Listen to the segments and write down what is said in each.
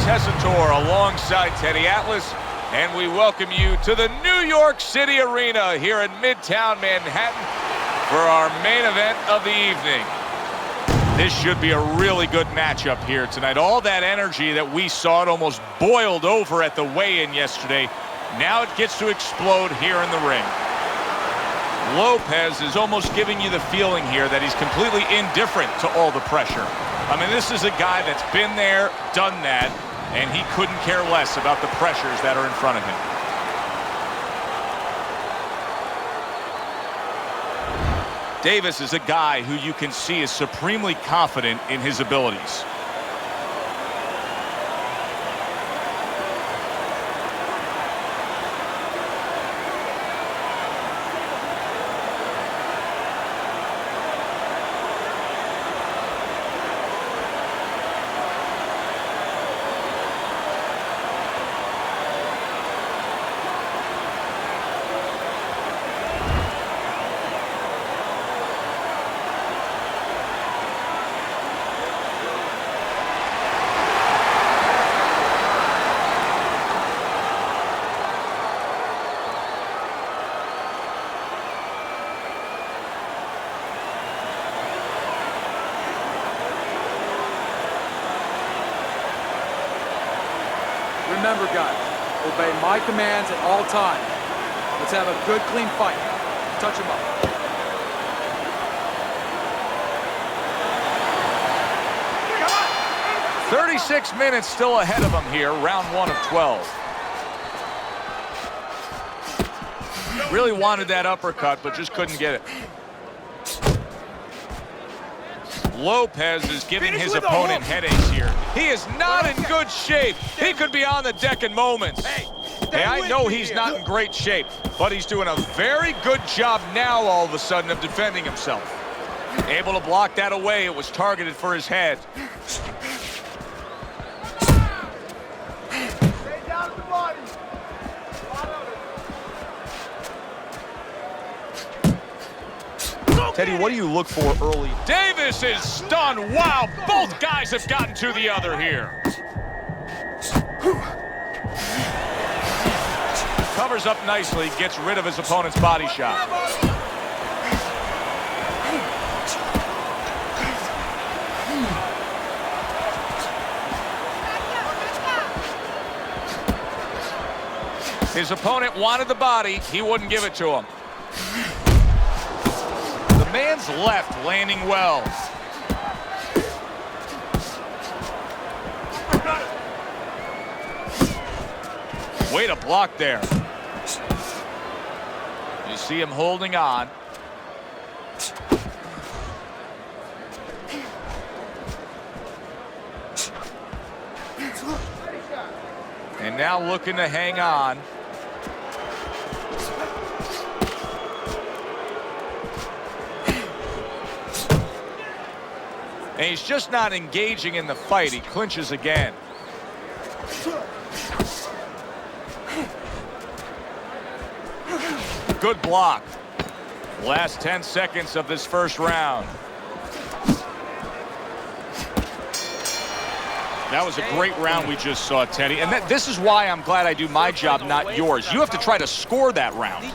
Tessitore alongside Teddy Atlas, and we welcome you to the New York City Arena here in Midtown Manhattan for our main event of the evening. This should be a really good matchup here tonight. All that energy that we saw, it almost boiled over at the weigh-in yesterday. Now it gets to explode here in the ring. Lopez is almost giving you the feeling here that he's completely indifferent to all the pressure. I mean, this is a guy that's been there, done that, and he couldn't care less about the pressures that are in front of him. Davis is a guy who you can see is supremely confident in his abilities. Remember, guys, obey my commands at all times. Let's have a good, clean fight. Touch him up. 36 minutes still ahead of him here, round 1 of 12. Really wanted that uppercut, but just couldn't get it. Lopez is giving his opponent headaches here. He is not in good shape. He could be on the deck in moments. Hey, I know he's not in great shape, but he's doing a very good job now all of a sudden of defending himself. Able to block that away. It was targeted for his head. Stay down at the body. Teddy, what do you look for early? Davis is stunned. Wow, both guys have gotten to the other here. Covers up nicely, gets rid of his opponent's body shot. His opponent wanted the body. He wouldn't give it to him. The man's left landing well. Way to block there. You see him holding on. And now looking to hang on. And he's just not engaging in the fight. He clinches again. Good block. Last 10 seconds of this first round. That was a great round we just saw, Teddy. And this is why I'm glad I do my job, not yours. You have to try to score that round.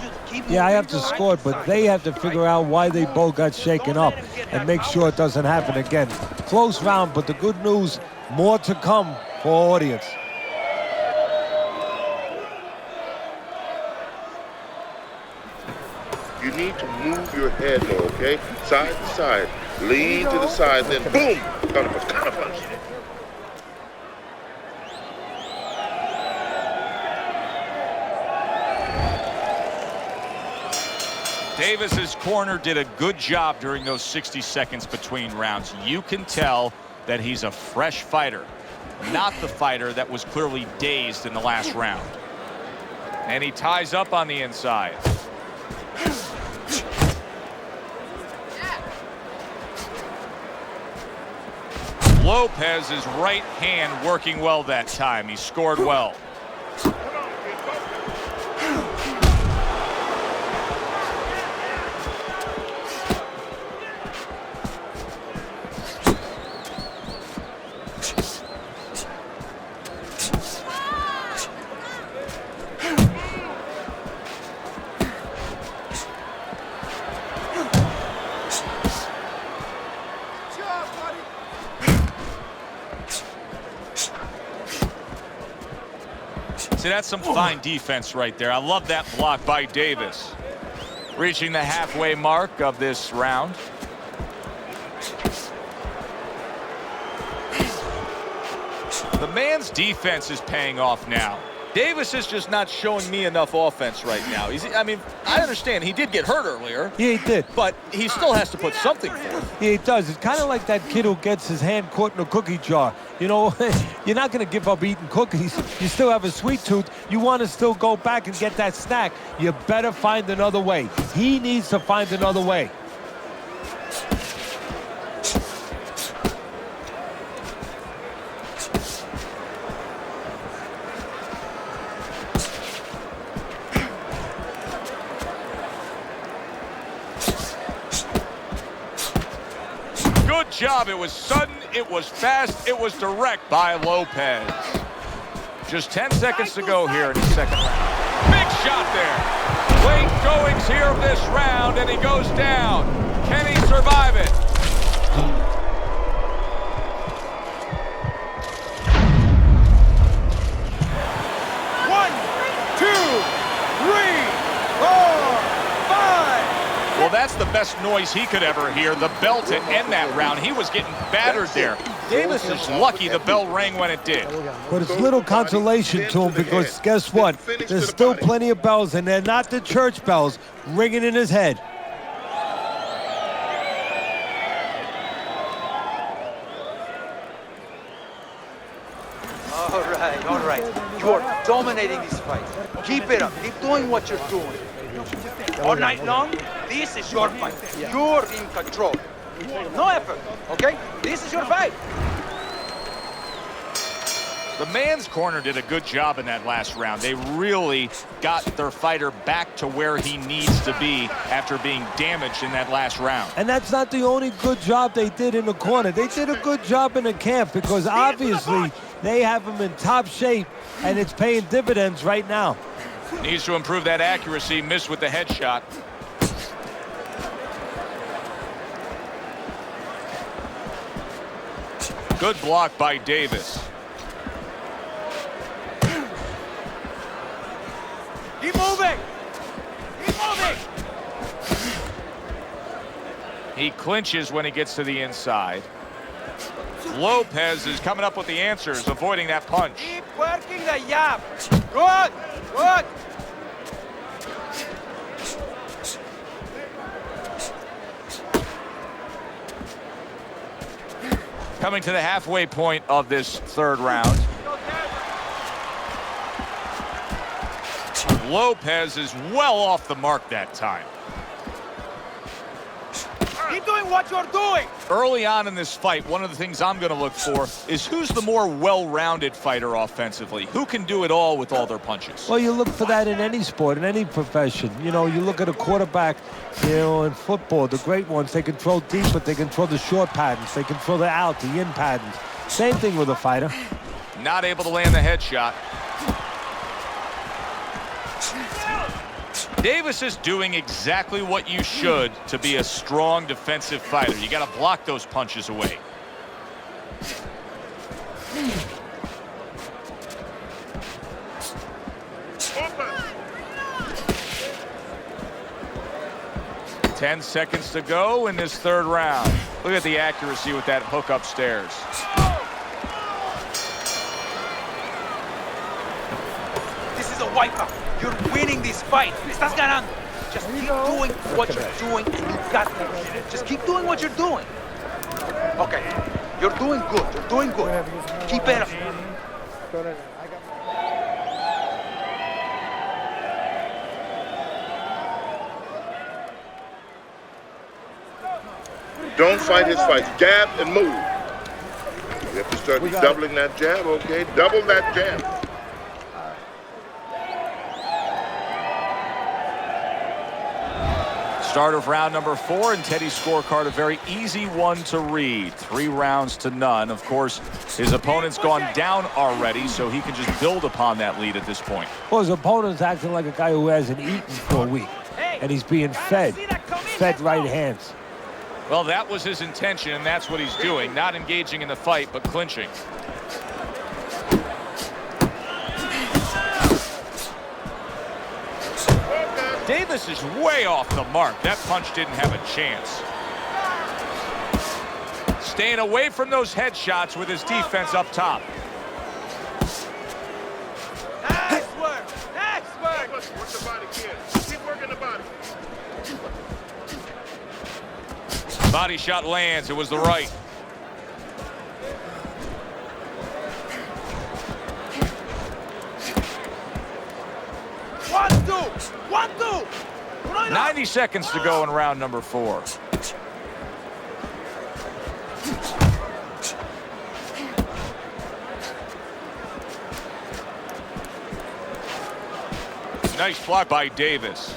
Yeah, I have to score it, but they have to figure out why they both got shaken up and make sure it doesn't happen again. Close round, but the good news, more to come for our audience. You need to move your head more, okay? Side to side. Lean to the side, then boom! Counter punch. Davis's corner did a good job during those 60 seconds between rounds. You can tell that he's a fresh fighter, not the fighter that was clearly dazed in the last round. And he ties up on the inside. Lopez's right hand working well that time. He scored well. See, that's some fine defense right there. I love that block by Davis. Reaching the halfway mark of this round. The man's defense is paying off now. Davis is just not showing me enough offense right now. I mean, I understand he did get hurt earlier. Yeah, he did. But he still has to put something forth. Yeah, he does. It's kind of like that kid who gets his hand caught in a cookie jar. You know, you're not going to give up eating cookies. You still have a sweet tooth. You want to still go back and get that snack. You better find another way. He needs to find another way. Good job. It was sudden, it was fast, it was direct by Lopez. Just 10 seconds to go here in the second round. Big shot there. Late goings here of this round, and he goes down. Can he survive it? One, two, three, four, five. Well, that's the best noise he could ever hear, the bell to end that round. He was getting battered there. Davis is lucky the bell rang when it did. But it's little consolation to him because guess what? There's still plenty of bells, and they're not the church bells ringing in his head. All right. You are dominating this fight. Keep it up. Keep doing what you're doing. All night long, this is your fight. You're in control. No effort, okay? This is your fight. The man's corner did a good job in that last round. They really got their fighter back to where he needs to be after being damaged in that last round. And that's not the only good job they did in the corner. They did a good job in the camp because obviously they have him in top shape, and it's paying dividends right now. Needs to improve that accuracy. Missed with the headshot. Good block by Davis. Keep moving. Keep moving. He clinches when he gets to the inside. Lopez is coming up with the answers, avoiding that punch. Keep working the jab. Good. Good. Coming to the halfway point of this third round. Lopez is well off the mark that time. Keep doing what you're doing. Early on in this fight, one of the things I'm going to look for is who's the more well-rounded fighter offensively. Who can do it all with all their punches? Well, you look for that in any sport, in any profession. You know, you look at a quarterback, you know, in football, the great ones, they can throw deep, but they can throw the short patterns. They can throw the out, the in patterns. Same thing with a fighter. Not able to land the headshot. Davis is doing exactly what you should to be a strong defensive fighter. You got to block those punches away. Open. 10 seconds to go in this third round. Look at the accuracy with that hook upstairs. This is a wipeout. You're winning this fight. Estás ganando. Just keep doing what you're doing, and you got this. Just keep doing what you're doing. Okay. You're doing good. You're doing good. Keep it up. Don't fight his fights. Jab and move. You have to start doubling that jab, okay? Double that jab. Start of round number 4, and Teddy's scorecard a very easy one to read. 3 rounds to none. Of course, his opponent's gone down already, so he can just build upon that lead at this point. Well, his opponent's acting like a guy who hasn't eaten for a week, and he's being fed right hands. Well, that was his intention, and that's what he's doing. Not engaging in the fight, but clinching. Davis is way off the mark. That punch didn't have a chance. Staying away from those headshots with his defense up top. Nice work. Nice work. Work the body, kid. Keep working the body. Body shot lands. It was the right. One, two. 90 seconds to go in round number 4. Nice block by Davis.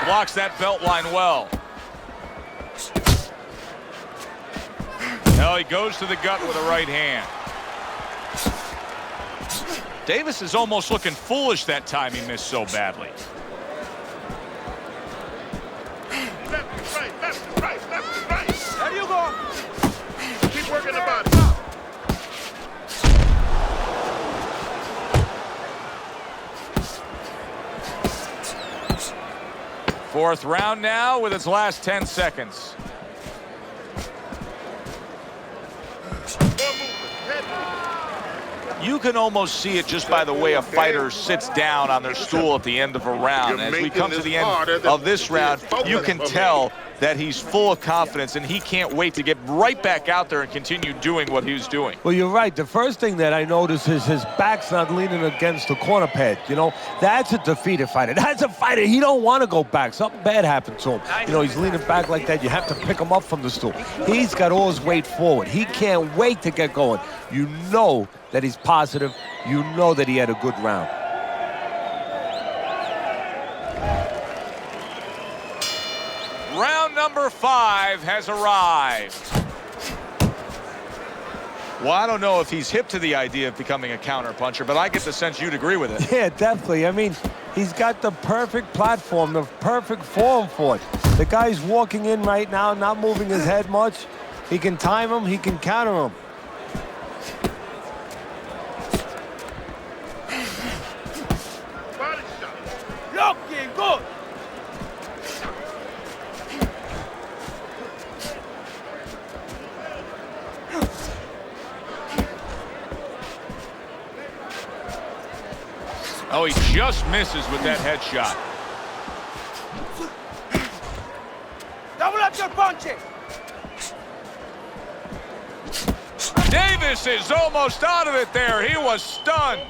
Blocks that belt line well. Now he goes to the gut with a right hand. Davis is almost looking foolish that time he missed so badly. Left, right. There you go. Keep working the body. Fourth round now with its last 10 seconds. You can almost see it just by the way a fighter sits down on their stool at the end of a round. As we come to the end of this round, you can tell that he's full of confidence and he can't wait to get right back out there and continue doing what he was doing. Well, you're right. The first thing that I notice is his back's not leaning against the corner pad. You know, that's a defeated fighter. That's a fighter. He don't want to go back. Something bad happened to him. You know, he's leaning back like that. You have to pick him up from the stool. He's got all his weight forward. He can't wait to get going. You know that he's positive. You know that he had a good round. Round number 5 has arrived. Well, I don't know if he's hip to the idea of becoming a counterpuncher, but I get the sense you'd agree with it. Yeah, definitely. I mean, he's got the perfect platform, the perfect form for it. The guy's walking in right now, not moving his head much. He can time him, he can counter him. Body shot. Looking good. Oh, he just misses with that headshot. Double up your punches. Davis is almost out of it there. He was stunned.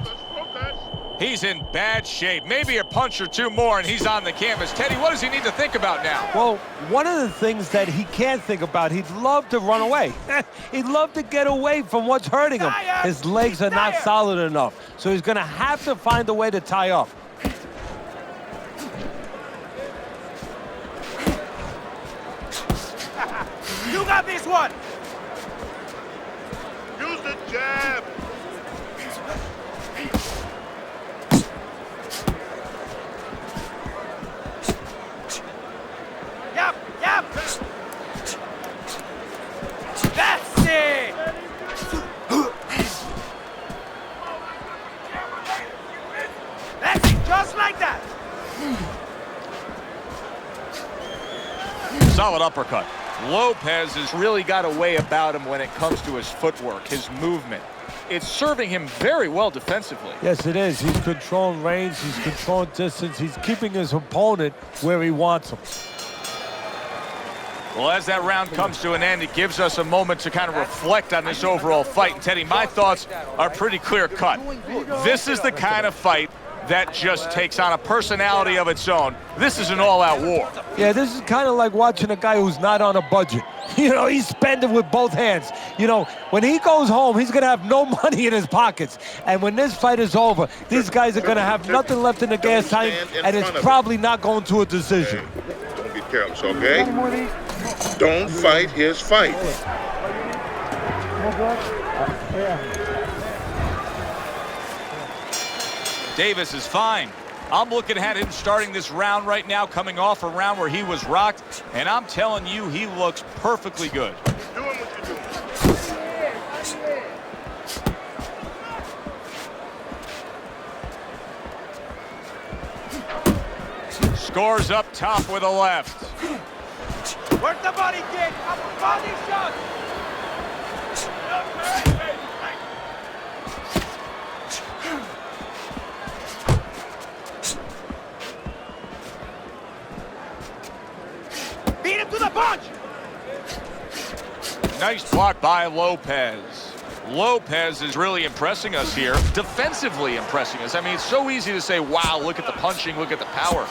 He's in bad shape. Maybe a punch or two more and he's on the canvas. Teddy, what does he need to think about now? Well, one of the things that he can't think about, he'd love to run away. He'd love to get away from what's hurting him. His legs are not solid enough, so he's going to have to find a way to tie up. You got this one. Use the jab. Yep. That's it. That's it, just like that. Solid uppercut. Lopez has really got a way about him when it comes to his footwork, his movement. It's serving him very well defensively. Yes, it is. He's controlling range. He's controlling distance. He's keeping his opponent where he wants him. Well, as that round comes to an end, it gives us a moment to kind of reflect on this overall fight. And Teddy, my thoughts are pretty clear-cut. This is the kind of fight that just takes on a personality of its own. This is an all-out war. Yeah, this is kind of like watching a guy who's not on a budget. You know, he's spending with both hands. You know, when he goes home, he's going to have no money in his pockets. And when this fight is over, these guys are going to have nothing left in the gas tank, and it's probably not going to a decision. Don't get careless, okay? Don't fight his fight. Davis is fine. I'm looking at him starting this round right now, coming off a round where he was rocked, and I'm telling you, he looks perfectly good. Doing what you're doing. Scores up top with a left. Work the body kick. Upper body shot. Beat him to the punch. Nice block by Lopez. Lopez is really impressing us here, defensively impressing us. I mean, it's so easy to say, wow, look at the punching, look at the power.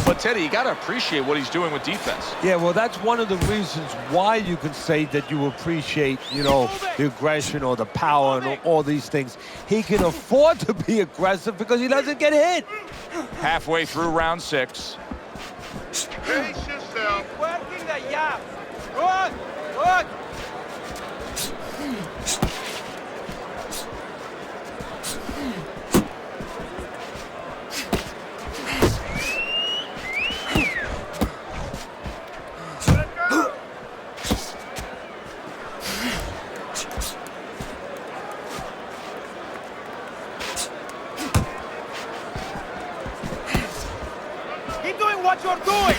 But, Teddy, you got to appreciate what he's doing with defense. Yeah, well, that's one of the reasons why you can say that you appreciate, you know, the aggression or the power and all these things. He can afford to be aggressive because he doesn't get hit. Halfway through round 6. Pace yourself. Keep working the jab. Good. Good. Keep doing what you're doing.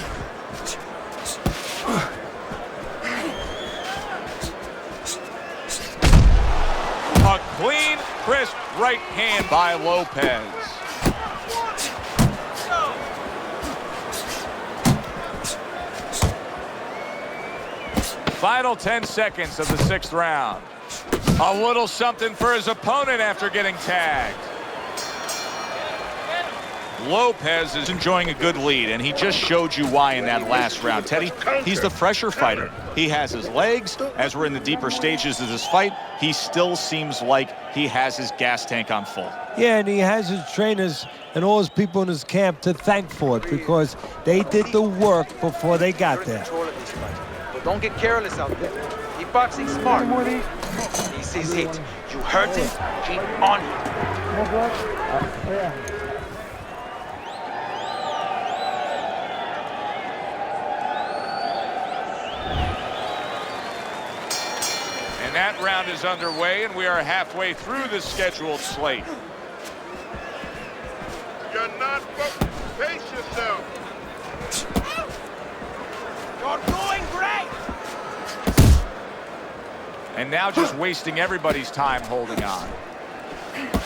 A clean, crisp right hand by Lopez. Final 10 seconds of the 6th round. A little something for his opponent after getting tagged. Lopez is enjoying a good lead, and he just showed you why in that last round. Teddy, he's the fresher fighter. He has his legs. As we're in the deeper stages of this fight, he still seems like he has his gas tank on full. Yeah, and he has his trainers and all his people in his camp to thank for it because they did the work before they got there. Control of this fight. But don't get careless out there. Keep boxing smart. This is it. You hurt him, keep on him. And that round is underway, and we are halfway through the scheduled slate. You're not focused. Pace yourself. You're doing great. And now just wasting everybody's time holding on.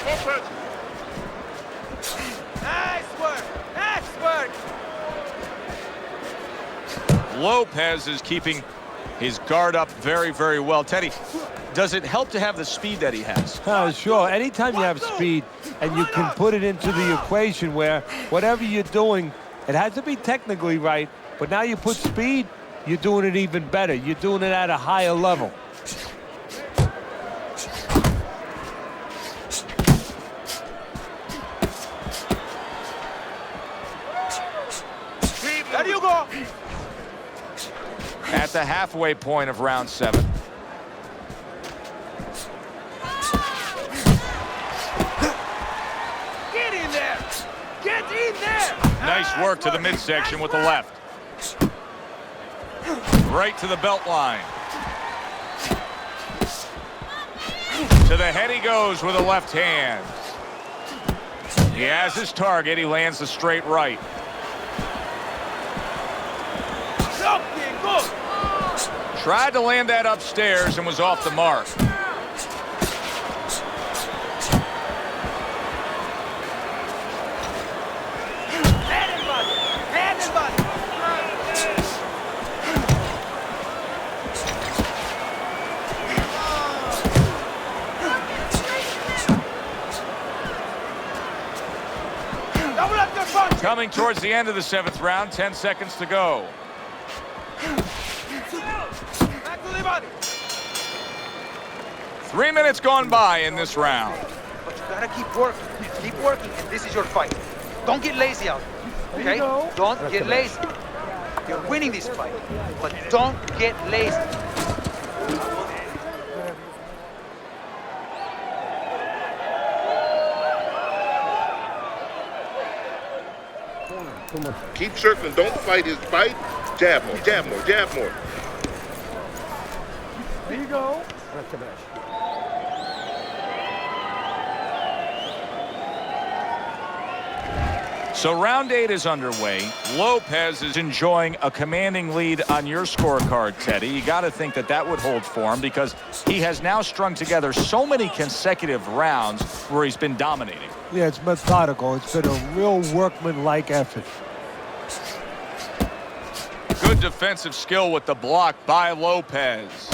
Lopez. Nice work. Nice work. Lopez is keeping his guard up very, very well. Teddy, does it help to have the speed that he has? Sure. Anytime you have speed and you can put it into the equation where whatever you're doing, it has to be technically right, but now you put speed, you're doing it even better. You're doing it at a higher level. There you go. At the halfway point of round 7. Get in there. Get in there. Nice work to the midsection with the left. Right to the belt line. To the head he goes with a left hand. He has his target. He lands a straight right. Something good. Tried to land that upstairs and was off the mark. Head and body. Head and body. Double up your punch. Coming towards the end of the 7th round, 10 seconds to go. Back to the body. 3 minutes gone by in this round. But you gotta keep working. Keep working, and this is your fight. Don't get lazy out there, okay? Don't get lazy. You're winning this fight, but don't get lazy. Keep circling. Don't fight his fight. Jab more, jab more, jab more. There you go. So round 8 is underway. Lopez is enjoying a commanding lead on your scorecard, Teddy. You got to think that that would hold for him because he has now strung together so many consecutive rounds where he's been dominating. Yeah, it's methodical. It's been a real workman-like effort. Good defensive skill with the block by Lopez.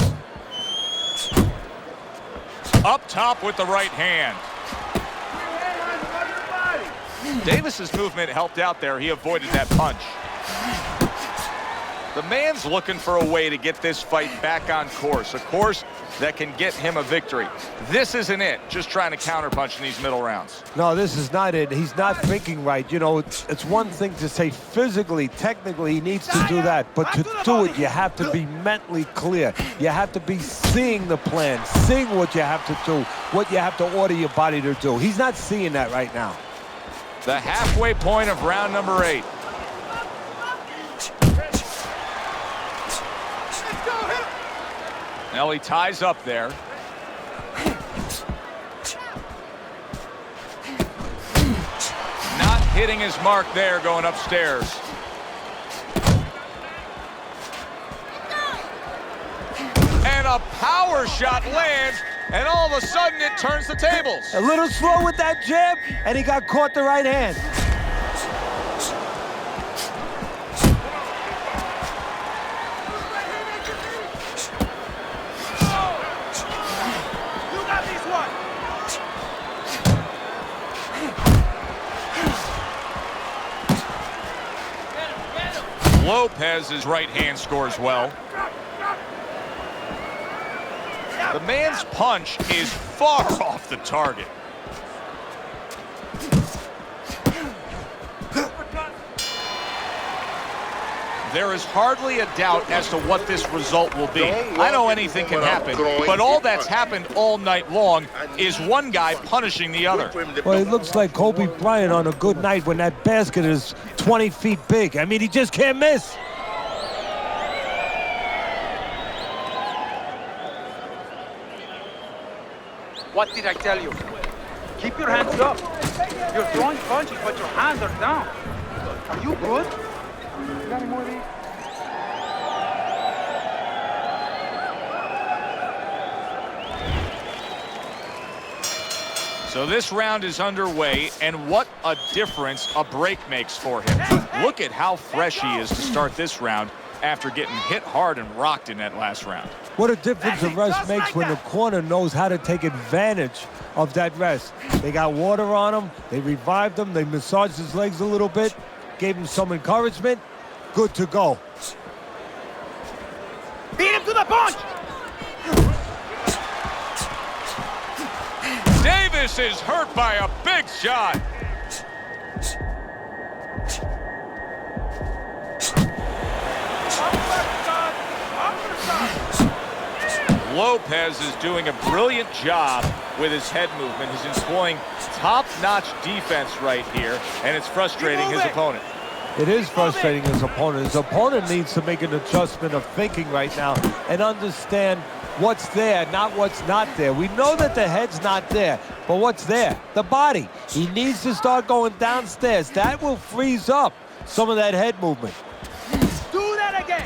Up top with the right hand. Davis's movement helped out there. He avoided that punch. The man's looking for a way to get this fight back on course, a course that can get him a victory. This isn't it, just trying to counterpunch in these middle rounds. No, this is not it. He's not thinking right. You know, it's one thing to say physically, technically, he needs to do that. But to do it, you have to be mentally clear. You have to be seeing the plan, seeing what you have to do, what you have to order your body to do. He's not seeing that right now. The halfway point of round number 8. Now he ties up there. Not hitting his mark there going upstairs. And a power shot lands. And all of a sudden, it turns the tables. A little slow with that jab, and he got caught the right hand. You got this one. Lopez's right hand scores well. The man's punch is far off the target. There is hardly a doubt as to what this result will be. I know anything can happen, but all that's happened all night long is one guy punishing the other. Well, it looks like Kobe Bryant on a good night when that basket is 20 feet big. I mean, he just can't miss. What did I tell you? Keep your hands up. You're throwing punches, but your hands are down. Are you good? You got any more of these? So this round is underway, and what a difference a break makes for him. Look at how fresh he is to start this round after getting hit hard and rocked in that last round. What a difference a rest makes when the corner knows how to take advantage of that rest. They got water on him, they revived him, they massaged his legs a little bit, gave him some encouragement. Good to go. Beat him to the punch! Davis is hurt by a big shot. Lopez is doing a brilliant job with his head movement. He's employing top-notch defense right here, and it's frustrating his opponent. It is frustrating his opponent. His opponent needs to make an adjustment of thinking right now and understand what's there, not what's not there. We know that the head's not there, but what's there? The body. He needs to start going downstairs. That will freeze up some of that head movement. Do that again!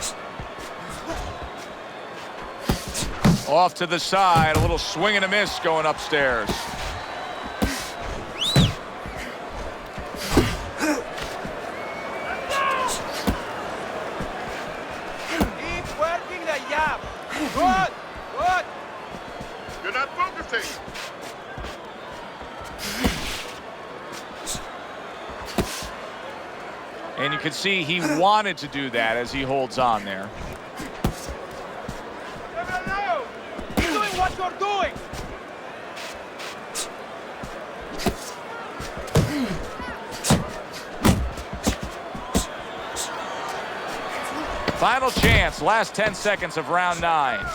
Off to the side, a little swing and a miss going upstairs. Keep working the jab. Good, good. You're not focusing. And you can see he wanted to do that as he holds on there. Keep doing what you're doing. Final chance, last 10 seconds of round 9.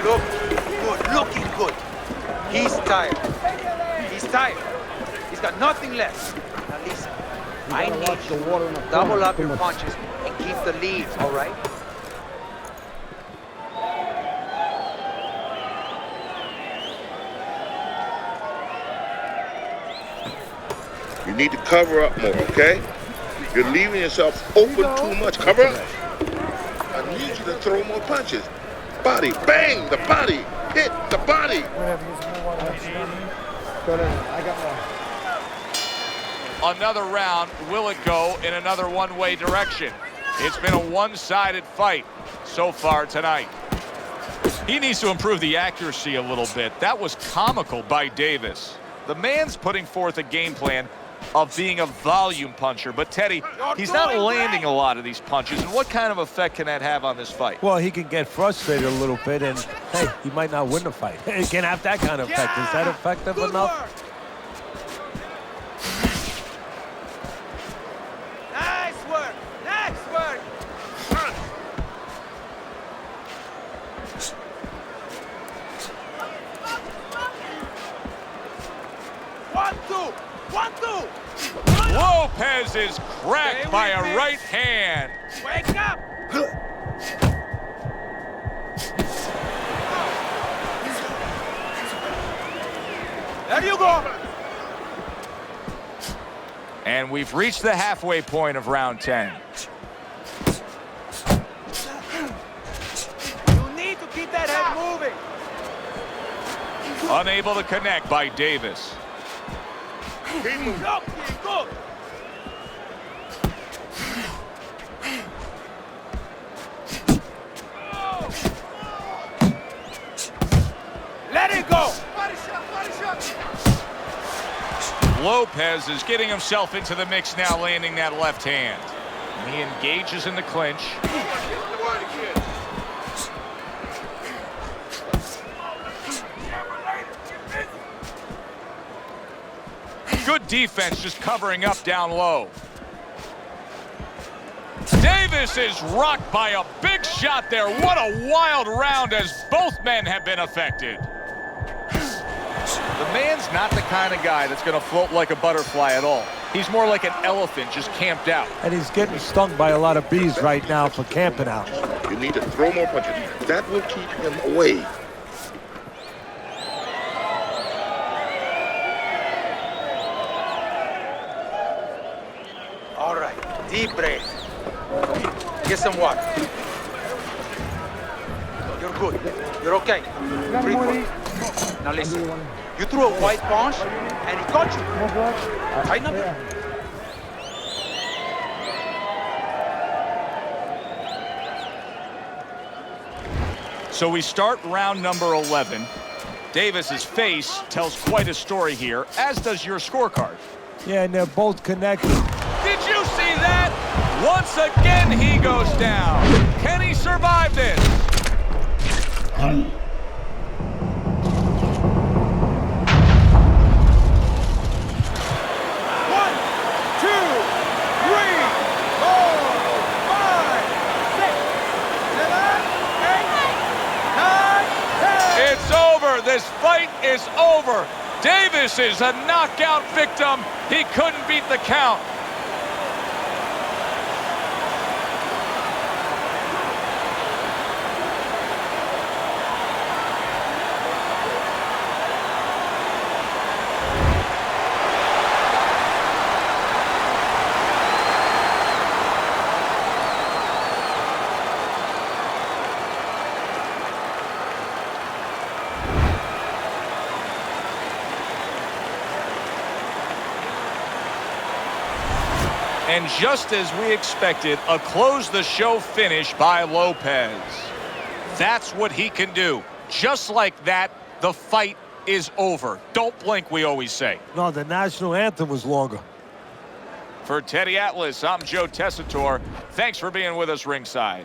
Look good, looking good. He's tired. He's tired. He's got nothing left. Now listen, I need you to double up your punches and keep the lead, all right? You need to cover up more, okay? You're leaving yourself open too much. Cover up. I need you to throw more punches. Body, bang, the body. Hit the body. I got one. Another round. Will it go in another one-way direction? It's been a one-sided fight so far tonight. He needs to improve the accuracy a little bit. That was comical by Davis. The man's putting forth a game plan of being a volume puncher. But, Teddy, he's not landing a lot of these punches. And what kind of effect can that have on this fight? Well, he can get frustrated a little bit, and, hey, he might not win the fight. He can have that kind of effect. Is that effective enough? Nice work. Nice work. One, two. One, two. Lopez is cracked by a right hand. Wake up. There you go. And we've reached the halfway point of round 10. You need to keep that head moving. Unable to connect by Davis. Go, go. Let it go. Body shot, body shot. Lopez is getting himself into the mix now, landing that left hand. And he engages in the clinch. Good defense, just covering up down low. Davis is rocked by a big shot there. What a wild round as both men have been affected. The man's not the kind of guy that's going to float like a butterfly at all. He's more like an elephant just camped out. And he's getting stung by a lot of bees right now for camping out. You need to throw more punches. That will keep him away. All right, deep breath. Get some water. You're good. You're okay. Breathe for. Now listen. You threw a white punch and he got you. Tighten up. So we start round number 11. Davis's face tells quite a story here, as does your scorecard. Yeah, and they're both connected. Did you see that? Once again, he goes down. Can he survive this? This fight is over. Davis is a knockout victim. He couldn't beat the count. And just as we expected, a close-the-show finish by Lopez. That's what he can do. Just like that, the fight is over. Don't blink, we always say. No, the national anthem was longer. For Teddy Atlas, I'm Joe Tessitore. Thanks for being with us ringside.